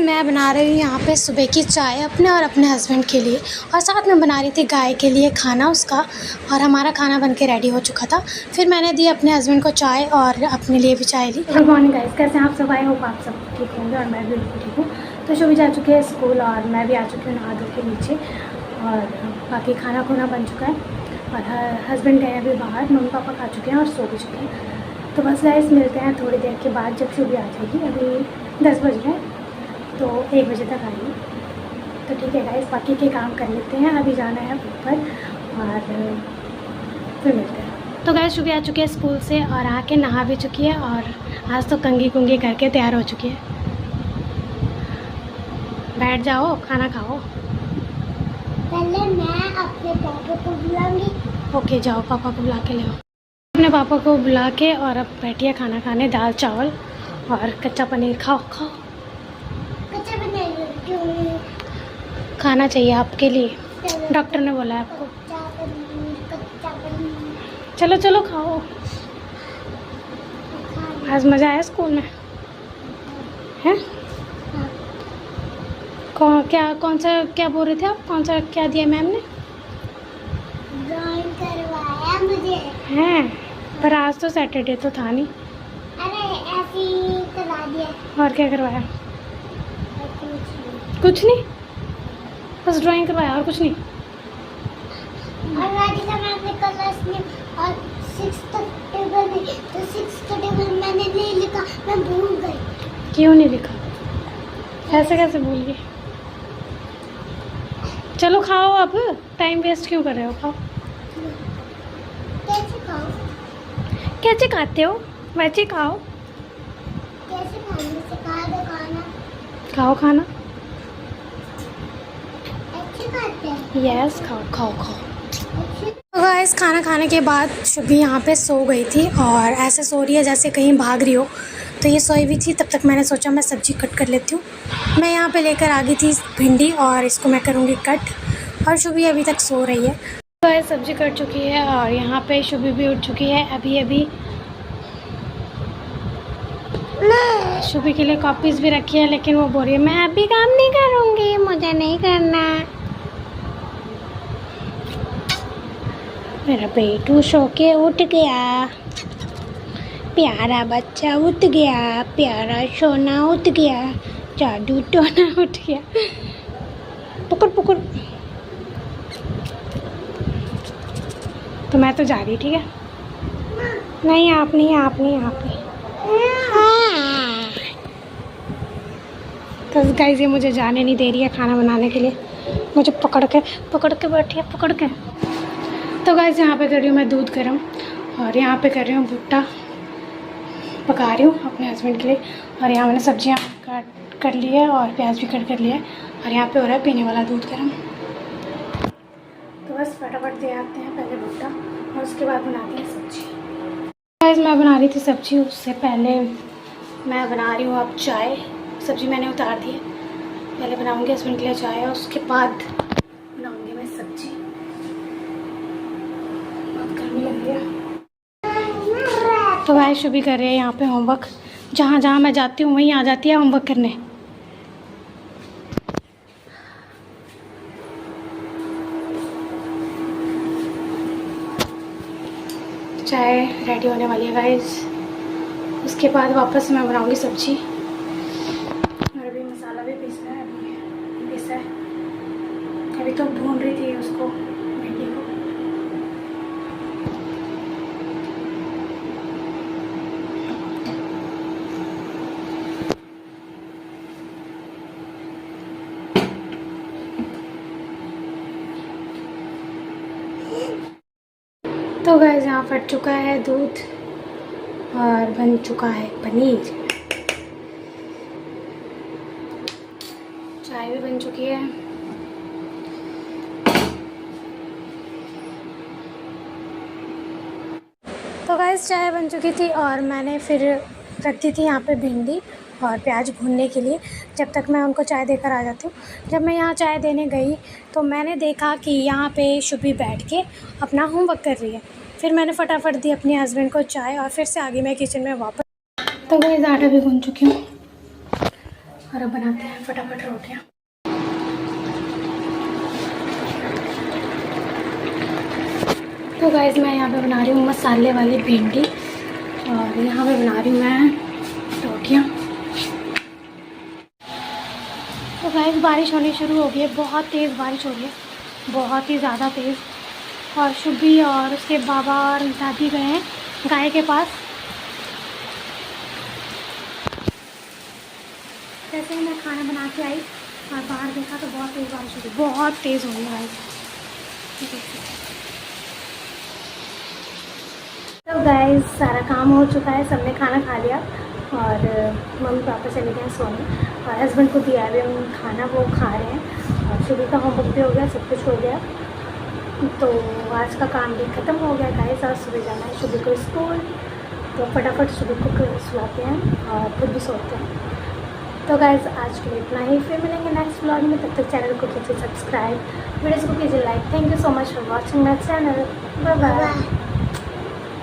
मैं बना रही हूँ यहाँ पे सुबह की चाय अपने और अपने हस्बैंड के लिए, और साथ में बना रही थी गाय के लिए खाना उसका। और हमारा खाना बन के रेडी हो चुका था। फिर मैंने दी अपने हस्बैंड को चाय और अपने लिए भी चाय ली। गुड मॉर्निंग गाइस, कैसे हैं आप सब? आई होप आप सब ठीक होंगे और मैं भी बिल्कुल ठीक हूँ। तो शुभी जा चुकी है स्कूल और मैं भी आ चुकी हूँ नहा धो के नीचे, और बाकी खाना खुना बन चुका है। और हस्बैंड गए अभी बाहर, मम्मी पापा खा चुके हैं और सो भी चुके हैं। तो बस गाइस मिलते हैं थोड़ी देर के बाद जब शुभी आ जाएगी। अभी 10 बज रहे हैं तो 1 बजे तक आएगी। तो ठीक है गाइस, बाकी के काम कर लेते हैं। अभी जाना है ऊपर और फिर मिलते हैं। तो गाइस शुभी आ चुकी है स्कूल से और आके नहा भी चुकी है, और आज तो कंघी कुंगी करके तैयार हो चुकी है। बैठ जाओ, खाना खाओ। पहले मैं अपने पापा को बुलाऊंगी। ओके जाओ, पापा को बुला के ले आओ। अपने पापा को बुला के और अब बैठिए खाना खाने। दाल चावल और कच्चा पनीर खाओ खाओ। कच्चा पनीर क्यों नहीं? खाना चाहिए आपके लिए, डॉक्टर ने बोला है आपको। कच्चा पनीर। चलो चलो खाओ। आज मज़ा आया स्कूल में हैं? कौन सा क्या बोल रहे थे आप? कौन सा क्या दिया मैम ने? ड्राइंग करवाया मुझे। हैं, पर आज तो सैटरडे तो था नहीं। अरे ऐसे ही करवा दिया। और क्या करवाया? कुछ कुछ नहीं, बस ड्राइंग करवाया और कुछ नहीं। और राधिका मैम ने कलर्स में और 6th टेबल में, तो 6th टेबल मैंने नहीं लिखा, मैं भूल गई। क्यों नहीं लिखा? ऐसे कैसे भूल गए? चलो खाओ, अब टाइम वेस्ट क्यों कर रहे हो? खाओ। कैसे खाऊं? कैसे खाते हो? वैसे खाओ। कैसे खाने सिखा दो खाना। खाओ खाना। अच्छे खाते हैं। यस खाओ खाओ खाओ। अच्छे। तो गाइस खाना खाने के बाद शुभी यहाँ पे सो गई थी, और ऐसे सो रही है जैसे कहीं भाग रही हो। तो ये सोई भी थी, तब तक मैंने सोचा मैं सब्ज़ी कट कर लेती हूँ। मैं यहाँ पे लेकर आ गई थी भिंडी, और इसको मैं करूँगी कट। और शुभी अभी तक सो रही है। तो गाइस सब्ज़ी कट चुकी है और यहाँ पे शुभी भी उठ चुकी है अभी अभी। शुभी के लिए कॉपीज़ भी रखी है, लेकिन वो बोल रही है मैं अभी काम नहीं करूँगी, मुझे नहीं करना। मेरा बेटू सो के उठ गया, प्यारा बच्चा उठ गया, प्यारा सोना उठ गया, जादू टोना उठ गया। पकड़ पकड़। तो मैं तो जा रही, ठीक है? नहीं आप नहीं, आप नहीं, आप नहीं। तो गाइस ये मुझे जाने नहीं दे रही है खाना बनाने के लिए, मुझे पकड़ के बैठी है, पकड़ के। तो गाइस यहाँ पे कर रही हूँ मैं दूध गर्म, और यहाँ पे कर रही हूँ भुट्टा पका रही हूँ अपने हस्बैंड के लिए। और यहाँ मैंने सब्जियाँ काट कर ली है और प्याज भी कट कर लिया है, और यहाँ पे हो रहा है पीने वाला दूध गर्म। तो बस फटाफट दे आते हैं पहले भुट्टा, और उसके बाद बनाते हैं सब्जी। गाइस मैं बना रही थी सब्जी, उससे पहले मैं बना रही हूँ अब चाय। सब्जी मैंने उतार दी है, पहले बनाऊँगी हस्बैंड के लिए चाय, और उसके बाद बनाऊँगी मैं सब्जी। बहुत गर्मी लग रही है। तो भाई शुभी कर रही है यहाँ पे होमवर्क। जहाँ जहाँ मैं जाती हूँ वहीं आ जाती है होमवर्क करने। चाय रेडी होने वाली है गाइस, उसके बाद वापस मैं बनाऊंगी सब्जी। और अभी मसाला भी पीसना है, अभी पीसा है। अभी तो भून रही थी उसको, भिंडी को। तो गाइस यहाँ फट चुका है दूध और बन चुका है पनीर। चाय भी बन चुकी है। तो गाइस चाय बन चुकी थी, और मैंने फिर रख दी थी यहाँ पे भिंडी और प्याज भूनने के लिए, जब तक मैं उनको चाय देकर आ जाती हूँ। जब मैं यहाँ चाय देने गई तो मैंने देखा कि यहाँ पे शुभी बैठ के अपना होमवर्क कर रही है। फिर मैंने फटाफट दी अपने हस्बैंड को चाय, और फिर से आ गई मैं किचन में वापस। तो गाइस आटा भी गूंथ चुकी हूँ, और अब बनाते हैं फटाफट रोटियाँ। तो गाइस मैं यहाँ पे बना रही हूँ मसाले वाली भिंडी और यहाँ पे बना रही हूँ मैं रोटियाँ। तो गाइस बारिश होनी शुरू हो गई है, बहुत तेज़ बारिश हो रही है, बहुत ही ज़्यादा तेज़। और शुभी और उसके बाबा और दादी गए हैं गाय के पास। जैसे ही मैं खाना बना के आई और बाहर देखा तो बहुत तेज़ बारिश हो रही, बहुत तेज़ हो रही है गाइस। तो गाइस सारा काम हो चुका है, सबने खाना खा लिया और मम्मी पापा चले गए सोने और हस्बैंड को दिया है हम खाना, वो खा रहे हैं। और सुबह का होमवर्क भी हो गया, सब कुछ हो गया। तो आज का काम भी ख़त्म हो गया गाइस। आज सुबह जाना है सुबह को स्कूल, तो फटाफट सुबह को सुलाते हैं और खुद भी सोते हैं। तो गाइस आज के लिए इतना ही, फिर मिलेंगे नेक्स्ट व्लॉग में। तब तक चैनल को कीजिए सब्सक्राइब, वीडियोज़ को कीजिए like. Thank you so much for watching my channel. Bye bye.